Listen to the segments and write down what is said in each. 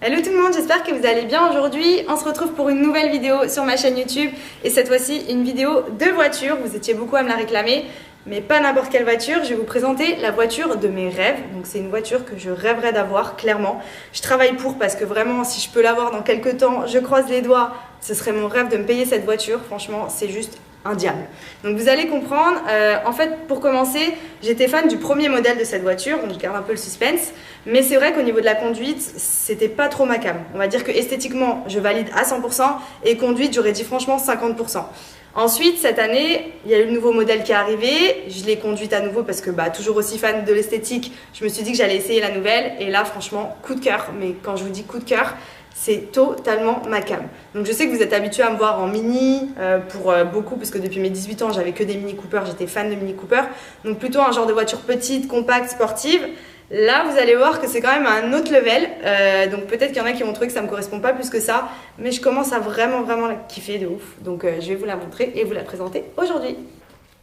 Hello tout le monde, j'espère que vous allez bien aujourd'hui. On se retrouve pour une nouvelle vidéo sur ma chaîne YouTube et cette fois-ci une vidéo de voiture. Vous étiez beaucoup à me la réclamer, mais pas n'importe quelle voiture. Je vais vous présenter la voiture de mes rêves. Donc c'est une voiture que je rêverais d'avoir, clairement. Je travaille pour parce que vraiment, si je peux l'avoir dans quelques temps, je croise les doigts. Ce serait mon rêve de me payer cette voiture. Franchement, c'est juste un diable. Donc vous allez comprendre, en fait pour commencer, j'étais fan du premier modèle de cette voiture, donc je garde un peu le suspense, mais c'est vrai qu'au niveau de la conduite, c'était pas trop ma came. On va dire que esthétiquement, je valide à 100% et conduite, j'aurais dit franchement 50%. Ensuite, cette année, il y a eu le nouveau modèle qui est arrivé, je l'ai conduite à nouveau parce que toujours aussi fan de l'esthétique, je me suis dit que j'allais essayer la nouvelle et là franchement, coup de cœur, mais quand je vous dis coup de cœur, c'est totalement ma came. Donc je sais que vous êtes habitués à me voir en mini pour beaucoup, parce que depuis mes 18 ans, j'avais que des Mini Cooper, j'étais fan de Mini Cooper. Donc plutôt un genre de voiture petite, compacte, sportive. Là, vous allez voir que c'est quand même un autre level. Donc peut-être qu'il y en a qui vont trouver que ça ne me correspond pas plus que ça. Mais je commence à vraiment la kiffer de ouf. Donc je vais vous la montrer et vous la présenter aujourd'hui.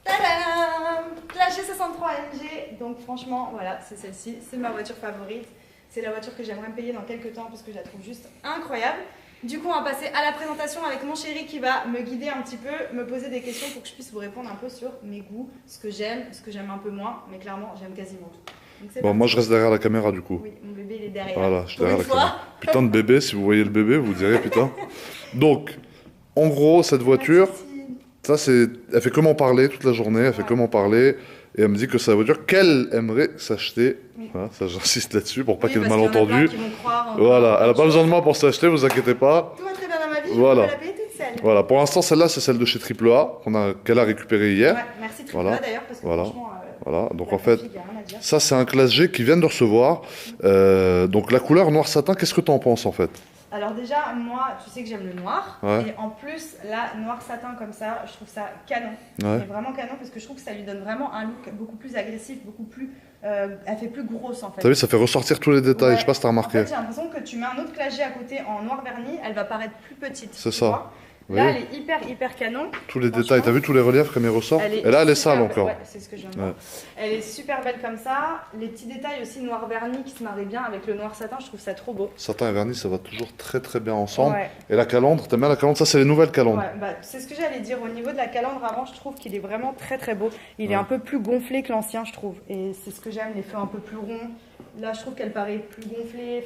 Tadam! La G63 AMG. Donc franchement, voilà, c'est celle-ci. C'est ma voiture favorite. C'est la voiture que j'aimerais me payer dans quelques temps parce que je la trouve juste incroyable. Du coup, on va passer à la présentation avec mon chéri qui va me guider un petit peu, me poser des questions pour que je puisse vous répondre un peu sur mes goûts, ce que j'aime un peu moins, mais clairement, j'aime quasiment tout. Donc, bon, moi je reste derrière la caméra du coup. Oui, mon bébé il est derrière. Voilà, je suis derrière la caméra. Putain de bébé, si vous voyez le bébé, vous direz putain. Donc, en gros, cette voiture, ça c'est, elle fait comment parler toute la journée, elle fait comment parler. Et elle me dit que c'est la voiture qu'elle aimerait s'acheter. Oui. Voilà, ça j'insiste là-dessus pour pas qu'il y ait de malentendu. Voilà, elle n'a pas besoin de moi pour s'acheter, vous inquiétez pas. Tout va très bien dans ma vie, voilà. je peux la payer toute seule. Voilà, pour l'instant celle-là c'est celle de chez AAA qu'elle a récupérée hier. Ouais, merci AAA d'ailleurs parce que franchement... Voilà, donc en fait, ça c'est un classe G qui vient de recevoir. Donc la couleur noir satin, qu'est-ce que tu en penses en fait? Alors déjà, moi, tu sais que j'aime le noir. Ouais. Et en plus, là, noir satin comme ça, je trouve ça canon. Ouais. Mais vraiment canon parce que je trouve que ça lui donne vraiment un look beaucoup plus agressif, beaucoup plus... elle fait plus grosse en fait. T'as vu, ça fait ressortir tous les détails, je sais pas si t'as remarqué. En fait, j'ai l'impression que tu mets un autre classe G à côté en noir verni, elle va paraître plus petite. C'est ça. Là, elle est hyper canon. Tous les détails, t'as vu tous les reliefs comme ils ressortent? Et là, elle est sale encore. Ouais, c'est ce que j'aime. Ouais. Elle est super belle comme ça. Les petits détails aussi noir verni qui se marient bien avec le noir satin, je trouve ça trop beau. Satin et vernis, ça va toujours très bien ensemble. Ouais. Et la calandre, t'aimes bien la calandre? Ça, c'est les nouvelles calandres. Ouais, c'est ce que j'allais dire. Au niveau de la calandre avant, je trouve qu'il est vraiment très beau. Il est un peu plus gonflé que l'ancien, je trouve. Et c'est ce que j'aime, les feux un peu plus ronds. Là, je trouve qu'elle paraît plus gonflée.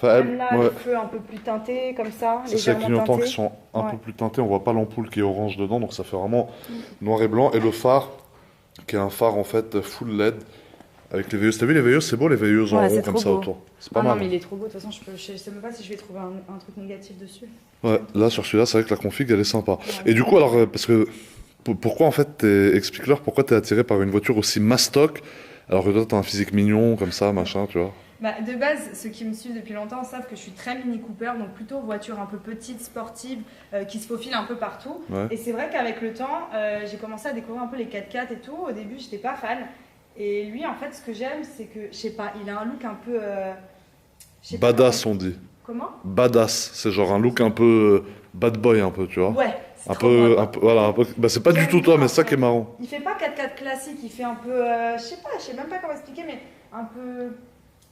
Même là, les feux un peu plus teintés, comme ça. C'est les clignotants qui sont un peu plus teintés. On voit pas l'ampoule qui est orange dedans, donc ça fait vraiment noir et blanc. Et le phare, qui est un phare en fait full LED, avec les veilleuses. T'as vu les veilleuses? C'est beau les veilleuses en rond comme ça autour. C'est pas mal. Non, mais il est trop beau. De toute façon, je sais même pas si je vais trouver un truc négatif dessus. Ouais, là sur celui-là, c'est vrai que la config elle est sympa. Ouais. Et du coup, alors, parce que pourquoi en fait, explique-leur pourquoi t'es attiré par une voiture aussi mastoc, alors que toi t'as un physique mignon comme ça, machin, tu vois. De base, ceux qui me suivent depuis longtemps savent que je suis très Mini Cooper, donc plutôt voiture un peu petite, sportive, qui se faufile un peu partout. Ouais. Et c'est vrai qu'avec le temps, j'ai commencé à découvrir un peu les 4x4 et tout. Au début, j'étais pas fan. Et lui, en fait, ce que j'aime, c'est que, je sais pas, il a un look un peu... badass, on dit. Comment? Badass, c'est genre un look un peu bad boy, un peu, tu vois. Ouais. Un peu, voilà, un peu. C'est pas du tout toi, mais c'est ça qui est marrant. Il fait pas 4x4 classique, il fait un peu, je sais même pas comment expliquer, mais un peu...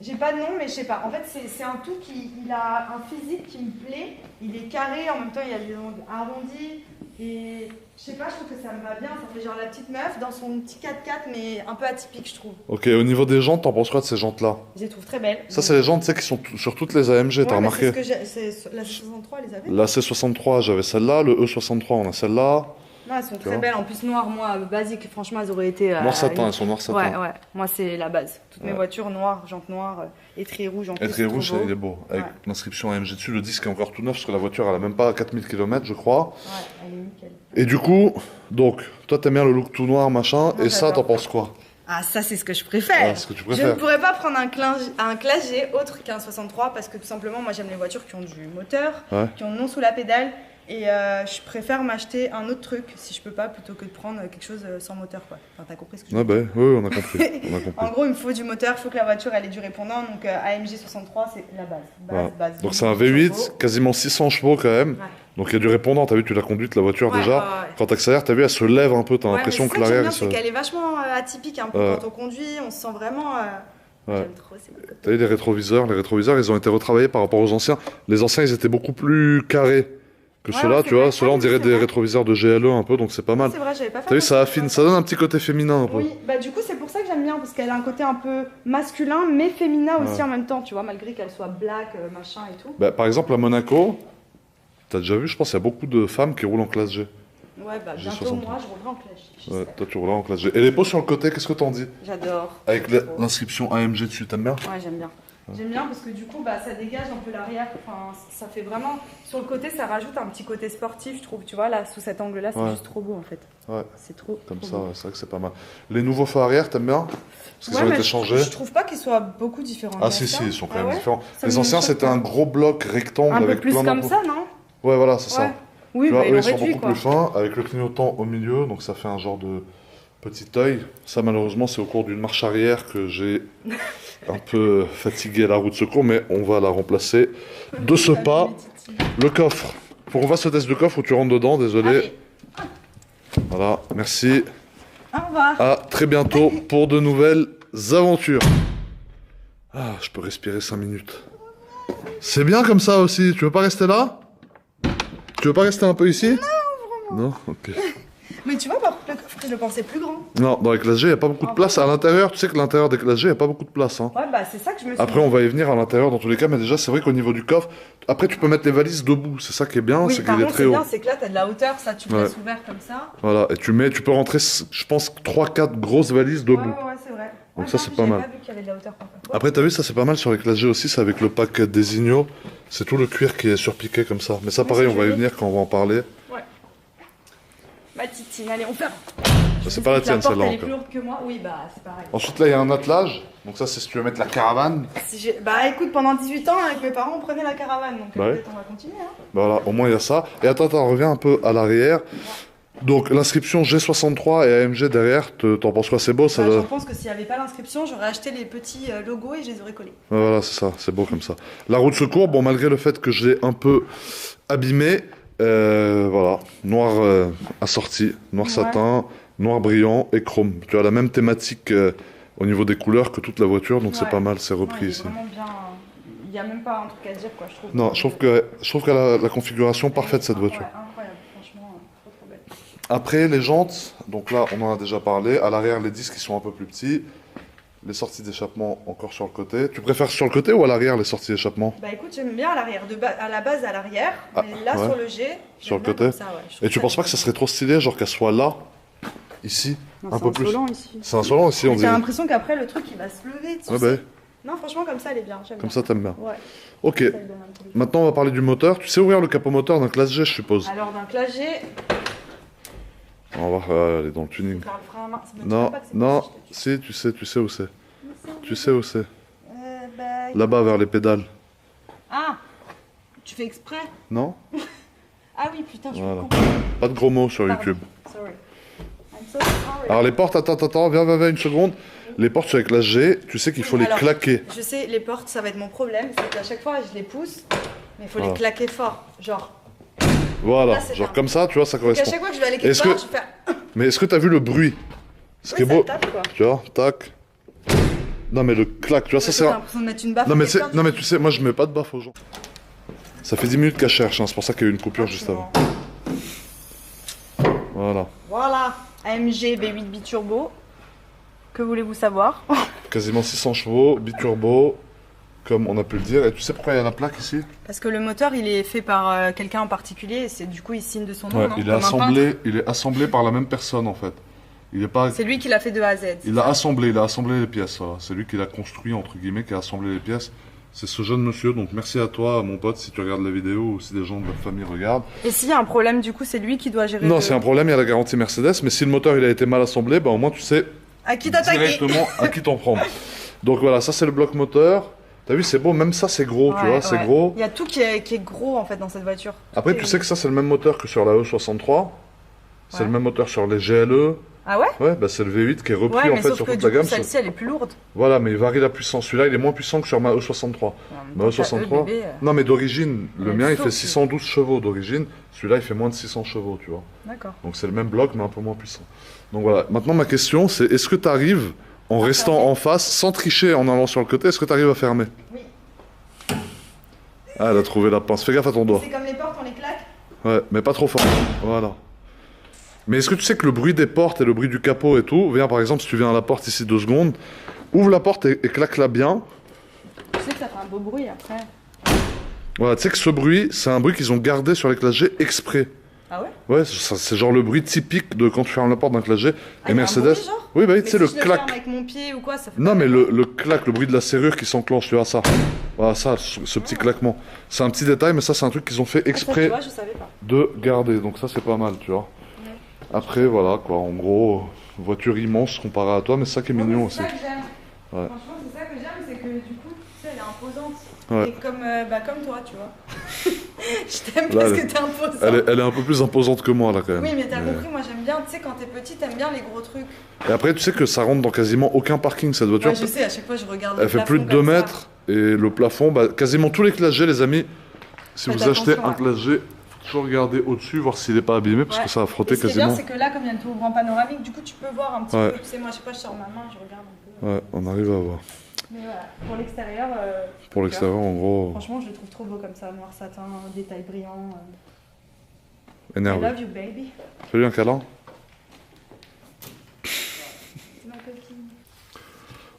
J'ai pas de nom, mais je sais pas. En fait, c'est un tout il a un physique qui me plaît. Il est carré, en même temps, il a des ongles arrondis. Et je sais pas, je trouve que ça me va bien. Ça fait genre la petite meuf dans son petit 4x4, mais un peu atypique, je trouve. Ok, au niveau des jantes, t'en penses quoi de ces jantes-là? Je les trouve très belles. Ça, c'est les jantes, tu sais, qui sont sur toutes les AMG, t'as remarqué? La C63, les avait? La C63, j'avais celle-là. Le E63, on a celle-là. Non, elles sont très belles. En plus, noir, moi, basique, franchement, elles auraient été... noir satin, elles sont noir satin. Ouais. Moi, c'est la base. Toutes mes voitures noires, jantes noires, étrier rouge en plus. Étrier rouge, il est beau. Avec l'inscription AMG dessus, le disque est encore tout neuf, parce que la voiture, elle a même pas 4000 km, je crois. Ouais, elle est nickel. Et du coup, donc, toi, t'aimes bien le look tout noir, machin, et ça, t'en penses quoi? Ah, ça, c'est ce que je préfère. Ah, ce que tu préfères. Je ne pourrais pas prendre un classe G autre qu'un 63 parce que tout simplement, moi, j'aime les voitures qui ont du moteur, qui ont non sous la pédale. Et je préfère m'acheter un autre truc si je peux pas plutôt que de prendre quelque chose sans moteur quoi. Enfin t'as compris ce que je veux dire? Oui, on a compris. En gros il me faut du moteur, il faut que la voiture elle ait du répondant, donc AMG 63 c'est la base. Donc c'est un V8, quasiment 600 chevaux quand même. Donc il y a du répondant, t'as vu, tu l'as conduite la voiture déjà. Quand t'accélères, t'as vu, elle se lève un peu, t'as l'impression que l'arrière... C'est qu'elle est vachement atypique un peu quand on conduit, on se sent vraiment... Ouais. J'aime trop ces côtés. T'as vu les rétroviseurs, ils ont été retravaillés par rapport aux anciens. Les anciens, ils étaient beaucoup plus carrés que Ouais, ceux-là, ouais, tu c'est vois. vrai. Ceux-là, on Ah oui, dirait c'est des vrai. rétroviseurs de GLE un peu, donc c'est pas mal. C'est vrai, j'avais pas fait T'as vu, ça attention. affine, ça donne un petit côté féminin un peu. Oui, bah du coup c'est pour ça que j'aime bien parce qu'elle a un côté un peu masculin mais féminin aussi Ouais. en même temps, tu vois, malgré qu'elle soit black, machin et tout. Bah, par exemple, à Monaco, t'as déjà vu, je pense, il y a beaucoup de femmes qui roulent en classe G. Ouais, bah J'ai bientôt 63. moi je roulerai en clash. Ouais, toi, tu roules en classe G. Et les pots sur le côté, qu'est-ce que t'en dis? J'adore. Avec l'inscription AMG dessus, t'aimes bien? Ouais, j'aime bien. J'aime bien parce que du coup bah, ça dégage un peu l'arrière, enfin ça fait vraiment, sur le côté ça rajoute un petit côté sportif je trouve, tu vois, là sous cet angle là c'est Ouais. juste trop beau en fait. Ouais, C'est trop comme trop ça, beau. ouais, c'est vrai que c'est pas mal. Les nouveaux phares arrière, t'aimes bien? Parce qu'ils Ouais, ont mais été changés. je trouve pas qu'ils soient beaucoup différents. Ah des si, si, anciens. ils sont quand Ah même ouais différents. Ça Les me anciens, choque c'était pas. un gros bloc rectangle Un peu avec plus plein comme d'emplois. ça, non? Ouais, voilà, c'est Ouais. ça. Oui, Tu bah vois, ils eux, l'ont ils sont réduit beaucoup quoi. plus fins, avec le clignotant au milieu, donc ça fait un genre de petit œil. Ça, malheureusement, c'est au cours d'une marche arrière que j'ai un peu fatigué la roue de secours, mais on va la remplacer de ce pas. Le coffre. Faut qu'on fasse ce test de coffre où tu rentres dedans, désolé. Allez, Voilà, merci. au revoir. À très bientôt pour de nouvelles aventures. Ah, je peux respirer 5 minutes. C'est bien comme ça aussi. Tu veux pas rester là? Tu veux pas rester un peu ici? Non, vraiment. Non? Ok. Mais tu vois, par contre, le coffre, je le pensais plus grand. Non, dans les classes G, il n'y a pas beaucoup de place. À l'intérieur, tu sais que l'intérieur des classes G, il n'y a pas beaucoup de place. Hein. Ouais, bah c'est ça que je me suis Après, dit. on va y venir à l'intérieur dans tous les cas, mais déjà, c'est vrai qu'au niveau du coffre, après, tu peux mettre les valises debout. C'est ça qui est bien, Oui, c'est par qu'il est contre, très c'est haut. bien, c'est que là, t'as de la hauteur, ça, tu le Ouais. laisses ouvert comme ça. Voilà, et tu peux rentrer, je pense, 3-4 grosses valises Ouais, debout. ouais, c'est vrai. Donc Ouais, ça, non, c'est pas j'avais mal. pas vu qu'il y avait de la hauteur par contre. Après, t'as vu, ça c'est pas mal sur les classes G aussi, c'est avec le pack Désigno. C'est tout le cuir qui est surpiqué comme ça. Mais ça, Oui, pareil, c'est on va y joli. venir quand on va en parler. Ma titine, allez, on fait. C'est pas la tienne, celle-là Elle est encore. plus lourde que moi. Oui, bah c'est pareil. Ensuite, là, il y a un attelage. Donc ça, c'est si tu veux mettre la caravane. Bah écoute, pendant 18 ans, avec mes parents, on prenait la caravane. Donc Bah ouais. peut-être on va continuer. Hein. Voilà, au moins il y a ça. Et attends, reviens un peu à l'arrière. Donc l'inscription G63 et AMG derrière, t'en penses quoi? C'est beau ça? Bah, je pense que s'il n'y avait pas l'inscription, j'aurais acheté les petits logos et je les aurais collés. Ouais, voilà, c'est ça, c'est beau comme ça. La roue de secours, bon, malgré le fait que je l'ai un peu abîmé, voilà, noir assorti, noir Ouais. satin, noir brillant et chrome. Tu as la même thématique au niveau des couleurs que toute la voiture, donc c'est Ouais. pas mal, c'est Non, repris il est ici. vraiment bien. Il n'y a même pas un truc à dire, quoi, je trouve. Non, je trouve qu'elle a la configuration parfaite cette voiture. Ouais, incroyable, franchement, trop trop belle. Après, les jantes, donc là, on en a déjà parlé. À l'arrière, les disques, ils sont un peu plus petits. Les sorties d'échappement, encore sur le côté. Tu préfères sur le côté ou à l'arrière, les sorties d'échappement? Bah écoute, j'aime bien à l'arrière, à la base à l'arrière, Ah, mais là ouais. sur le G, Sur le j'aime bien côté. comme ça, ouais, je trouve Et tu penses pas que ça serait trop stylé, genre qu'elle soit là, ici, Non, un c'est peu plus? insolent ici. C'est insolent ici, on J'ai dirait. l'impression qu'après le truc il va se lever dessus. Ouais, bah, Non, franchement, comme ça elle est bien. J'aime comme bien. ça, t'aimes bien. Ouais, Ok, ça lui donne un peu de- maintenant on va parler du moteur. Tu sais ouvrir le capot moteur d'un classe G, je suppose. Alors d'un classe G, On va voir, elle est dans le tuning. faire le frein à main. ça me Non, dit pas que c'est non, possible, je te dis. si, tu sais où c'est. Mais Tu sais où c'est. bah, Là-bas, vers les pédales. Ah, tu fais exprès? Non? Ah oui, putain, je suis Voilà. con. Pas de gros mots sur Pardon. YouTube. Sorry. I'm so sorry. Alors les portes, attends, viens, une seconde. Les portes sur les classes G, tu sais qu'il faut les Alors, claquer. Je sais, les portes, ça va être mon problème, c'est qu'à chaque fois je les pousse, mais il faut Voilà. les claquer fort. Genre, Voilà, Là, c'est genre un- comme ça, tu vois, ça à correspond. chaque fois que je vais aller quelque Est-ce part, que- je vais faire. Mais est-ce que t'as vu le bruit? Ce qui est Oui, ça beau, tape, quoi. tu vois, tac. Non mais le clac, tu vois, ça J'ai c'est... l'impression de mettre une baffe. Non mais, à quelqu'un, non mais tu sais, moi je mets pas de baffe aux gens. Ça fait 10 minutes qu'elle cherche, hein, c'est pour ça qu'il y a eu une coupure juste avant. Voilà, Voilà, AMG V8 biturbo. Que voulez-vous savoir? quasiment 600 chevaux, biturbo, comme on a pu le dire. Et tu sais pourquoi il y a la plaque ici? Parce que le moteur, il est fait par quelqu'un en particulier, et c'est du coup, il signe de son nom. Ouais, non il Comme un peintre. il est assemblé par la même personne en fait. Il est pas... C'est lui qui l'a fait de A à Z. Il a assemblé les pièces, voilà. C'est lui qui l'a construit, entre guillemets, qui a assemblé les pièces. C'est ce jeune monsieur, donc merci à toi, mon pote, si tu regardes la vidéo ou si des gens de la famille regardent. Et s'il y a un problème, du coup, c'est lui qui doit gérer. Non, le- c'est un problème, il y a la garantie Mercedes, mais si le moteur il a été mal assemblé, bah, au moins tu sais À qui t'attaquer? directement à qui t'en prendre. Donc voilà, ça c'est le bloc moteur. T'as vu, c'est beau, même ça c'est gros, tu Ouais, vois, c'est ouais. gros. Il y a tout qui est gros en fait dans cette voiture. Après, Tout tu est- sais que ça c'est le même moteur que sur la E63. C'est Ouais. le même moteur sur les GLE. Ah ouais? Ouais, bah c'est le V8 qui est repris Ouais, en mais fait sauf sur que toute du la coup, gamme. celle-ci, elle est plus lourde. Voilà, mais il varie la puissance. Celui-là, il est moins puissant que sur ma E63. En même Ma temps, E63. t'as eux, bébé, Non, mais d'origine, le elle mien il saute, fait lui. 612 chevaux d'origine. Celui-là, il fait moins de 600 chevaux, tu vois. D'accord. Donc c'est le même bloc, mais un peu moins puissant. Donc voilà. Maintenant, ma question, c'est est-ce que tu arrives en restant en face, sans tricher, en allant sur le côté, est-ce que tu arrives à fermer? Oui. Ah, elle a trouvé la pince. Fais gaffe à ton doigt. C'est comme les portes, on les claque. Ouais, mais pas trop fort. Voilà. Mais est-ce que tu sais que le bruit des portes et le bruit du capot et tout, viens par exemple, si tu viens à la porte ici 2 secondes, ouvre la porte et claque-la bien. Tu sais que ça fait un beau bruit après. Voilà, tu sais que ce bruit, c'est un bruit qu'ils ont gardé sur les Classe G exprès. Ah ouais? Ouais, c'est genre le bruit typique de quand tu fermes la porte d'un Classe G. Ah, Et y a un Mercedes. bruit, genre Oui, bah oui, Mais tu sais, si le je le clac. ferme avec mon pied ou quoi, ça fait Non, pas mais mal. le clac, le bruit de la serrure qui s'enclenche, tu vois ça. Voilà, ça, ce petit claquement. C'est un petit détail, mais ça, c'est un truc qu'ils ont fait Ah, ça, tu exprès vois, je savais pas. de garder. Donc ça, c'est pas mal, tu vois. Ouais. Après, voilà, quoi. En gros, voiture immense comparée à toi, mais c'est ça qui est Non, mignon mais aussi. c'est ça que j'aime. Ouais. Franchement, c'est ça que j'aime, c'est que du coup, tu sais, elle est imposante. Ouais. Et comme toi, tu vois. Je t'aime Là, parce elle- que t'es imposant. Elle est un peu plus imposante que moi, là, quand même. Oui, mais t'as compris, moi j'aime bien, tu sais, quand t'es petit, t'aimes bien les gros trucs. Et après, tu sais que ça rentre dans quasiment aucun parking, cette voiture. Ouais, je sais, à chaque fois je regarde le Elle fait plafond plus de 2 comme ça. mètres. Et le plafond, bah, quasiment tous les Classe G, les amis, si Faites vous achetez attention, un Classe G, faut toujours regarder au-dessus, voir s'il n'est pas abîmé, parce Ouais. que ça a frotté Et ce qui est quasiment. bien, c'est que là, comme il y a une tour en panoramique, du coup, tu peux voir un petit Ouais. peu. Tu sais, moi, je sais pas, je sors ma main, je regarde un peu. Ouais, on arrive à voir. Mais voilà, pour l'extérieur, Pour l'extérieur, en gros, franchement, je le trouve trop beau comme ça, noir satin, détail brillant. I énervé. love you, baby. Fais-lui un câlin. C'est ma copine.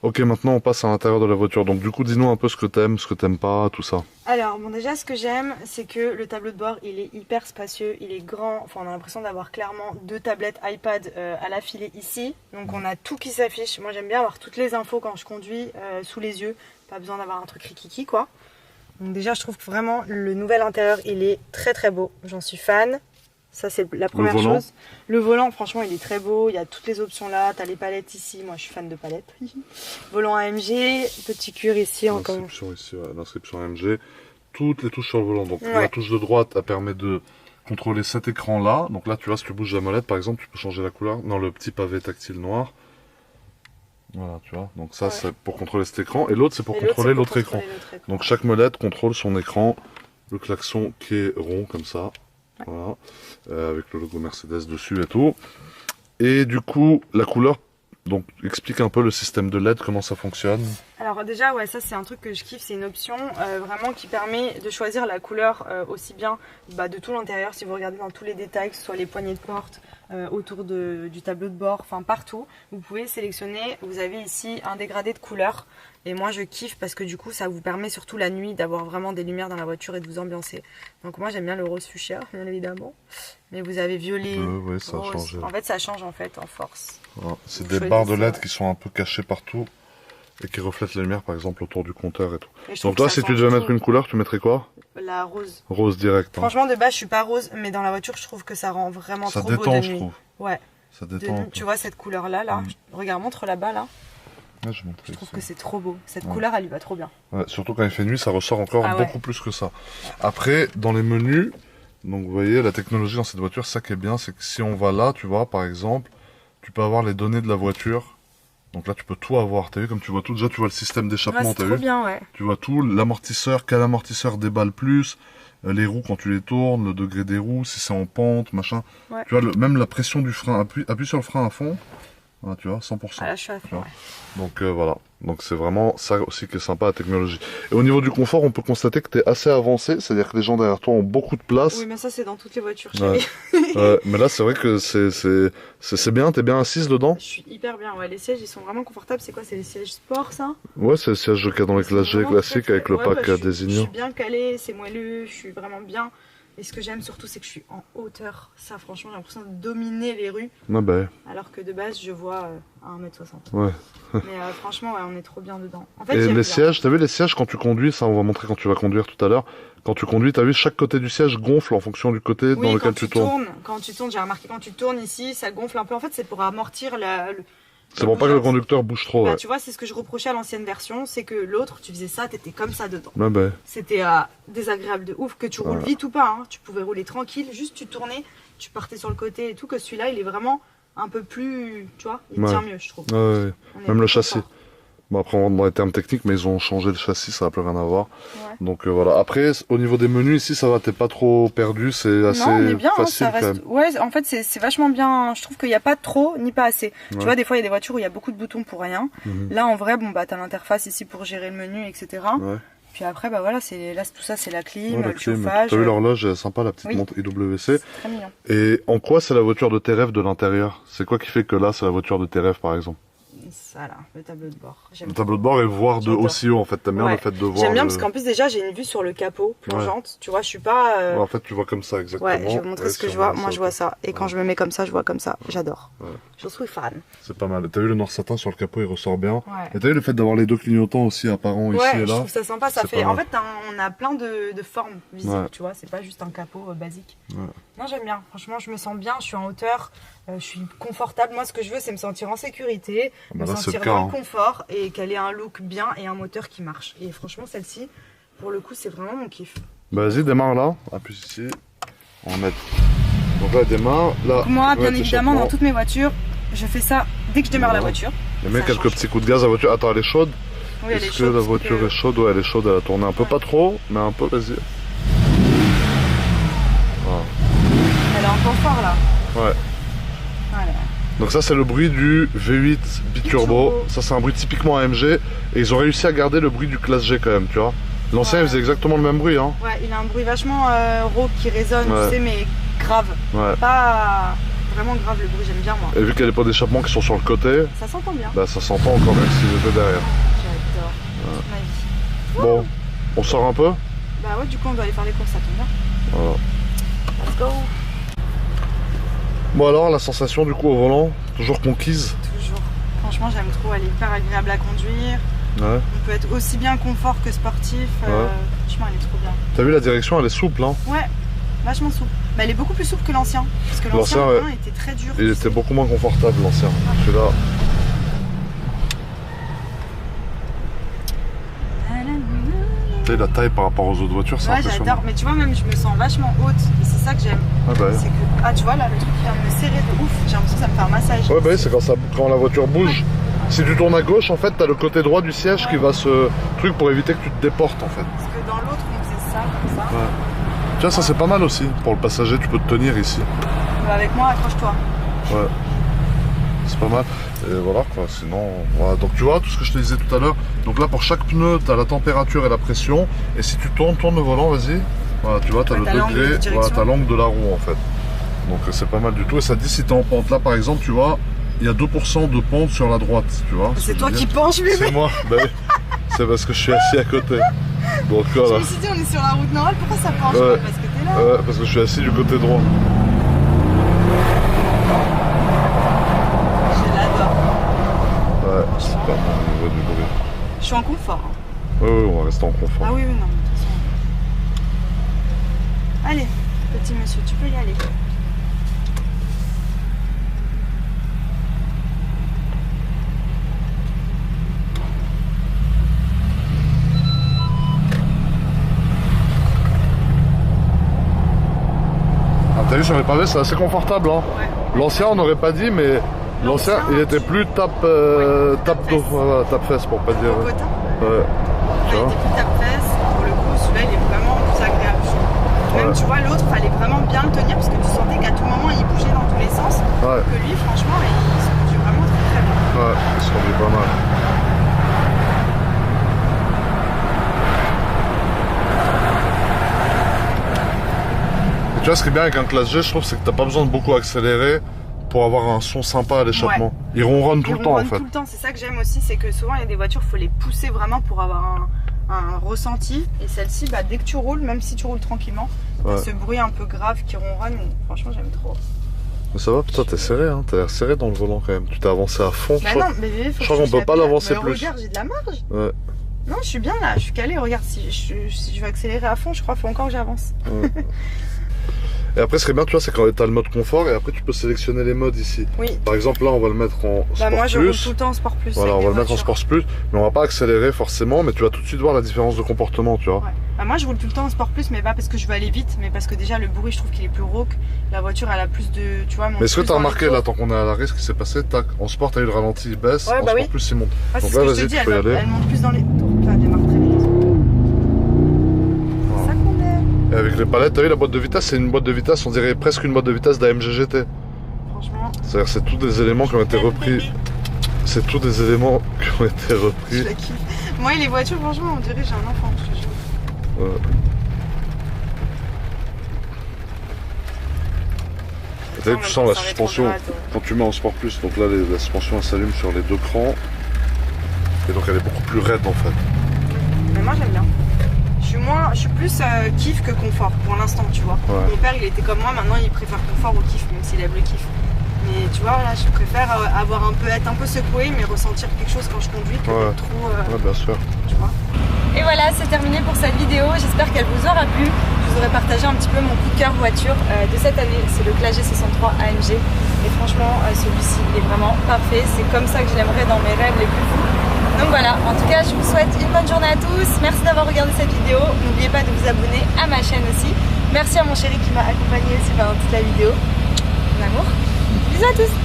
Ok, maintenant on passe à l'intérieur de la voiture. Donc du coup, dis-nous un peu ce que t'aimes pas, tout ça. Alors, bon, déjà, ce que j'aime, c'est que le tableau de bord, il est hyper spacieux, il est grand. Enfin, on a l'impression d'avoir clairement 2 tablettes iPad à l'affilée ici. Donc, on a tout qui s'affiche. Moi, j'aime bien avoir toutes les infos quand je conduis sous les yeux. Pas besoin d'avoir un truc rikiki, quoi. Donc, déjà, je trouve que vraiment, le nouvel intérieur, il est très très beau. J'en suis fan. Ça, c'est la première volant. chose. Le volant, franchement, il est très beau. Il y a toutes les options là. T'as les palettes ici. Moi, je suis fan de palettes. Volant AMG. Petit cuir ici. Encore. L'inscription ici, ouais, l'inscription AMG. Toutes les touches sur le volant. Donc Ouais. la touche de droite, elle permet de contrôler cet écran-là. Donc là, tu vois, si tu bouges la molette, par exemple, tu peux changer la couleur. Non, le petit pavé tactile noir. Voilà, tu vois. Donc ça, Ouais. c'est pour contrôler cet écran. Et l'autre, c'est pour Et contrôler c'est pour l'autre écran. contrôler l'autre écran. Donc chaque molette contrôle son écran, le klaxon qui est rond comme ça, voilà, avec le logo Mercedes dessus et tout. Et du coup, la couleur, donc explique un peu le système de LED, comment ça fonctionne. Alors déjà, ouais, ça c'est un truc que je kiffe, c'est une option vraiment qui permet de choisir la couleur aussi bien de tout l'intérieur, si vous regardez dans tous les détails, que ce soit les poignées de porte, autour du tableau de bord, enfin partout, vous pouvez sélectionner, vous avez ici un dégradé de couleurs. Et moi je kiffe parce que du coup ça vous permet surtout la nuit d'avoir vraiment des lumières dans la voiture et de vous ambiancer. Donc moi j'aime bien le rose fuchsia, bien évidemment. Mais vous avez violet, Ouais, ça a rose. changé. En fait ça change en fait en force. Voilà. C'est Vous des choisissez, barres de LED ouais. qui sont un peu cachées partout et qui reflètent la lumière, par exemple, autour du compteur et tout. Et je trouve Donc toi, que ça si tu change devais tout. mettre une couleur, tu mettrais quoi? La rose. Rose direct. Hein. Franchement, de base, je suis pas rose, mais dans la voiture, je trouve que ça rend vraiment Ça trop beau détend, de je nuit. trouve. Ouais. Ça De détend. un nuit, peu. tu vois cette couleur-là, là. Regarde, montre là-bas, là. Ouais, je montrerai Je trouve ici. que c'est trop beau. Cette Ouais. couleur, elle lui va trop bien. Ouais, surtout quand il fait nuit, ça ressort encore Ah ouais. beaucoup plus que ça. Après, dans les menus, donc vous voyez, la technologie dans cette voiture, ça qui est bien, c'est que si on va là, tu vois, par exemple, tu peux avoir les données de la voiture. Donc là, tu peux tout avoir. T'as vu, comme tu vois tout, déjà, tu vois le système Ouais, d'échappement, c'est t'as trop vu? bien, ouais. Tu vois tout, l'amortisseur, quel amortisseur déballe plus, les roues quand tu les tournes, le degré des roues, si c'est en pente, machin. Ouais. Tu vois, même la pression du frein, appuie sur le frein à fond. Voilà, tu vois, 100%. Ah, là, je suis à fond, ouais. Donc voilà, donc c'est vraiment ça aussi qui est sympa la technologie. Et au niveau du confort, on peut constater que tu es assez avancé, c'est-à-dire que les gens derrière toi ont beaucoup de place. Oui, mais ça, c'est dans toutes les voitures, Ouais. chérie. Mais là, c'est vrai que c'est bien, t'es bien assise dedans. Je suis hyper bien, ouais. Les sièges, ils sont vraiment confortables. C'est quoi? C'est les sièges sport, ça? Ouais, c'est le siège qu'il y a dans les Classe G Vraiment classiques très, avec le ouais, pack je désignant. suis bien calée, c'est moelleux, je suis vraiment bien. Et ce que j'aime surtout, c'est que je suis en hauteur. Ça, franchement, j'ai l'impression de dominer les rues. Ouais, bah, Alors que de base, je vois à 1m60. ouais. Mais franchement, ouais, on est trop bien dedans. En fait, Et j'aime les bien. sièges, t'as vu les sièges quand tu conduis, ça on va montrer quand tu vas conduire tout à l'heure. Quand tu conduis, t'as vu chaque côté du siège gonfle en fonction du côté Oui, dans lequel quand tu tournes. Quand tu tournes, j'ai remarqué quand tu tournes ici, ça gonfle un peu. En fait, c'est pour amortir C'est pour pas que le conducteur bouge trop, ouais. Tu vois, c'est ce que je reprochais à l'ancienne version, c'est que l'autre, tu faisais ça, t'étais comme ça dedans. Ouais, bah. C'était désagréable de ouf, que tu roules vite ou pas, hein. Tu pouvais rouler tranquille, juste tu tournais, tu partais sur le côté et tout, que celui-là, il est vraiment un peu plus, tu vois, il Ouais. tient mieux, je trouve. Ouais, ouais. On est Même le plus châssis. confort. Bon, après, on rentre dans les termes techniques, mais ils ont changé le châssis, ça n'a plus rien à voir. Ouais. Donc voilà. Après, au niveau des menus, ici, ça va, t'es pas trop perdu, c'est assez non, on est bien, facile hein, ça quand reste... même. Ouais, en fait, c'est vachement bien. Je trouve qu'il n'y a pas trop ni pas assez. Ouais. Tu vois, des fois, il y a des voitures où il y a beaucoup de boutons pour rien. Là, en vrai, bon, bah, t'as l'interface ici pour gérer le menu, etc. Ouais. Puis après, bah voilà, là, tout ça, c'est la clim, Ouais, la le clim. chauffage. T'as vu l'horloge, elle est sympa, la petite Oui. montre IWC. C'est très mignon. Et en quoi c'est la voiture de tes rêves de l'intérieur? C'est quoi qui fait que là, c'est la voiture de tes rêves, par exemple? Ça, là, le tableau de bord. J'aime Le tableau de bord et voir de J'adore. aussi haut, en fait. T'aimes bien Ouais. le fait de voir. J'aime bien le- parce qu'en plus, déjà, j'ai une vue sur le capot plongeante. Tu vois, je suis pas. Ouais, en fait, tu vois comme ça, exactement. Ouais, je vais vous montrer ce que je vois. Moi, je vois ça. Et quand Ouais. je me mets comme ça, je vois comme ça. J'adore. Ouais. Je suis fan. C'est pas mal. T'as vu le noir satin sur le capot, il ressort bien. Ouais. Et t'as vu le fait d'avoir les deux clignotants aussi apparents ici Ouais, et je là. trouve ça sympa. Ça C'est fait. pas En mal. fait, on a plein de formes visibles. Ouais. Tu vois, c'est pas juste un capot basique. Ouais. Non, j'aime bien. Franchement, je me sens bien. Je suis en hauteur. Je suis confortable. Moi, ce que je veux, c'est me sentir en sécurité, Ah bah me là, c'est sentir le cas, dans hein. le confort et qu'elle ait un look bien et un moteur qui marche. Et franchement, celle-ci, pour le coup, c'est vraiment mon kiff. Bah, vas-y, démarre là. Appuie ici. On va mettre. Donc là, démarre. Là, Donc moi, on va bien mettre évidemment, dans l'échappement. toutes mes voitures, je fais ça dès que je démarre la Voilà. voiture. On met Ça quelques change. petits coups de gaz. La voiture. Attends, elle est chaude. Oui, elle est Est-ce chaude. que la parce voiture que- est chaude? Ouais, elle est chaude. Elle a tourné un peu. Ouais. Pas trop, mais un peu, vas-y. Voilà. Elle est en confort là. Ouais. Voilà. Donc ça c'est le bruit du V8 biturbo, Biturbo. ça c'est un bruit typiquement AMG et ils ont réussi à garder le bruit du classe G quand même, tu vois. L'ancien Ouais. il faisait exactement le même bruit hein. Ouais, il a un bruit vachement rauque qui résonne, Ouais. tu sais, mais grave. Ouais. Pas vraiment grave le bruit, j'aime bien moi. Et vu qu'il y a les pots d'échappement qui sont sur le côté, Ça s'entend bien. bah ça s'entend encore même s'il était derrière. J'adore. Toute ma vie. Bon, on sort un peu. Bah ouais, du coup, on doit aller faire les courses, ça tombe bien. Voilà. Let's go. Bon alors la sensation du coup au volant, toujours conquise. Toujours. Franchement, j'aime trop. Elle est hyper agréable à conduire. Ouais. On peut être aussi bien confort que sportif. Franchement, elle est trop bien. T'as vu la direction, elle est souple hein. Ouais, vachement souple. Bah, elle est beaucoup plus souple que l'ancien. Parce que l'ancien, L'ancien, était très dur. Il tu était sais. beaucoup moins confortable l'ancien. Celui-là. Tu sais, la taille par rapport aux autres voitures, c'est Ouais, impressionnant. j'adore. Mais tu vois, même je me sens vachement haute. Et c'est ça que j'aime. Ah bah ouais. C'est que, ah, tu vois, là, le truc qui vient de me serrer de ouf. J'ai l'impression que ça me fait un massage. Ouais, bah oui, c'est quand la voiture bouge. Si tu tournes à gauche, en fait, t'as le côté droit du siège qui va se truc pour éviter que tu te déportes en fait. Parce que dans l'autre, on faisait ça, comme ça. Ouais. Tiens, ça c'est pas mal aussi. Pour le passager, tu peux te tenir ici. Bah, avec moi, accroche-toi. Ouais. C'est pas mal. Et voilà quoi, sinon. Voilà. Donc tu vois, tout ce que je te disais tout à l'heure. Donc là, pour chaque pneu, t'as la température et la pression. Et si tu tournes le volant, vas-y. Voilà, tu vois, t'as Ouais, le t'as l'angle de degré, direction. voilà, t'as l'angle de la roue en fait. Donc c'est pas mal du tout. Et ça te dit si t'es en pente. Là, par exemple, tu vois, il y a 2% de pente sur la droite, tu vois. C'est toi qui penches, bébé. C'est moi, bah oui. C'est parce que je suis assis à côté. Donc Je voilà. me suis dit, on est sur la route normale, pourquoi ça penche? Ouais. Parce que t'es là. Parce que je suis assis du côté droit. Je l'adore. Ouais, c'est pas mal au niveau du bruit. Je suis en confort. hein. Ouais, ouais, on va rester en confort. Ah oui, oui, non, mais de toute façon. Allez, petit monsieur, tu peux y aller. Ah, t'as vu sur les pavés, c'est assez confortable. Hein. Ouais. L'ancien, on n'aurait pas dit, mais l'ancien, il était plus tape dos, voilà, tape fesse pour pas dire. Au potin. Ouais. Tu Il vois. était plus tape-fesse. Pour le coup, celui-là, il est vraiment plus agréable. je trouve. Même, Ouais. tu vois, l'autre, fallait vraiment bien le tenir parce que tu sentais qu'à tout moment, il bougeait dans tous les sens. Ouais, Que lui, franchement, il se conduit vraiment très très bien. ouais, il se conduit pas mal. Et tu vois, ce qui est bien avec un classe G, je trouve, c'est que t'as pas besoin de beaucoup accélérer pour avoir un son sympa à l'échappement. Ouais. Il ronronne tout Il le temps en ronronne fait. tout le temps, c'est ça que j'aime aussi, c'est que souvent il y a des voitures, il faut les pousser vraiment pour avoir un ressenti. Et celle-ci, bah, dès que tu roules, même si tu roules tranquillement, Ouais. t'as ce bruit un peu grave qui ronronne. Et franchement, j'aime trop. Mais ça va, putain, t'es serré, hein. T'as l'air serré dans le volant quand même. Tu t'es avancé à fond. Bah je crois. non, mais bébé, faut je crois que qu'on je peut touche pas la l'avancer pédale. Mais plus. regarde, j'ai de la marge. Ouais. Non, je suis bien là, je suis calée. Regarde, si je veux accélérer à fond, je crois qu'il faut encore que j'avance. Ouais. Et après, ce serait bien, tu vois, c'est quand t'as le mode confort et après tu peux sélectionner les modes ici. Oui. Par exemple, là, on va le mettre en sport moi, je roule plus. tout le temps en sport plus. Voilà, on va le mettre en sport plus, mais on va pas accélérer forcément, mais tu vas tout de suite voir la différence de comportement, tu vois. Ouais. Bah, moi, je roule tout le temps en sport plus, mais pas parce que je veux aller vite, mais parce que déjà le bruit, je trouve qu'il est plus rauque. La voiture, elle a plus de, tu vois. Mais est-ce que t'as remarqué là, tant qu'on est à l'arrêt, ce qui s'est passé, tac, en sport, t'as eu le ralenti, il baisse, ouais, en bah sport oui. plus, il monte. Ouais, donc là, vas-y, tu peux y aller. Elle monte plus dans les tours, ça démarre très vite. C'est ça qu'on est. Et avec les palettes, t'as vu la boîte de vitesse, c'est une boîte de vitesse, on dirait presque une boîte de vitesse d'AMG GT. Franchement. C'est-à-dire, c'est tous des éléments qui ont été repris. C'est tous des éléments qui ont été repris. Je la kiffe. Moi, les voitures, franchement, on dirait que j'ai un enfant, je te jure. T'as vu, tu sens la suspension quand tu mets en sport plus, donc là la suspension elle s'allume sur les deux crans et donc elle est beaucoup plus raide en fait. Mais moi j'aime bien. Je suis plus kiff que confort pour l'instant, tu vois. Ouais. Mon père il était comme moi, maintenant il préfère confort au kiff, même s'il aime le kiff. Mais tu vois, là je préfère être un peu secoué, mais ressentir quelque chose quand je conduis que ouais. trop. Ouais, bien sûr. Tu vois. Et voilà, c'est terminé pour cette vidéo. J'espère qu'elle vous aura plu. Je vous aurai partagé un petit peu mon coup de cœur voiture de cette année. C'est le Clash G63 AMG. Et franchement, celui-ci il est vraiment parfait. C'est comme ça que je l'aimerais dans mes rêves les plus fous. Donc voilà, en tout cas, je vous souhaite une bonne journée à tous. Merci d'avoir regardé cette vidéo. N'oubliez pas de vous abonner à ma chaîne aussi. Merci à mon chéri qui m'a accompagné aussi pendant toute la vidéo. Mon amour. Bisous à tous.